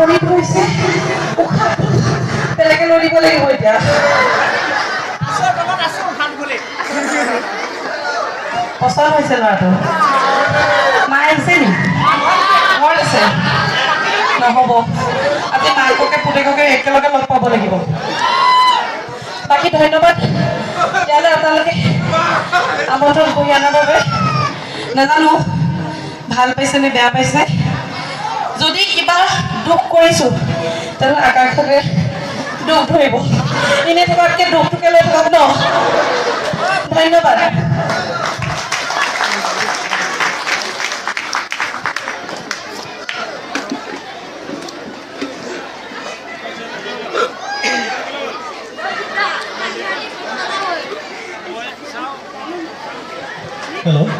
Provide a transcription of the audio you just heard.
টোপনি ধৰিছে উশাহটো বেলেগে লৈ দিব লাগিব এতিয়া পচন্দ হৈছে ল'ৰাটো মায়ে আহিছে নি ঘৰত আছে নহ'ব আজি মাককে পুতেককে একেলগে লগ পাব লাগিব বাকী ধন্যবাদ ইয়ালৈ আপোনালোকে আমন্ত্ৰণ কৰি অনাৰ বাবে নাজানো ভাল পাইছে নে বেয়া পাইছে যদি কিবা দুখ কৰিছোঁ তেনে আকাশকে দুখ ধৰিব এনে থকাতকৈ দুখটোকে লৈ থাকক ন ধন্যবাদ Hello.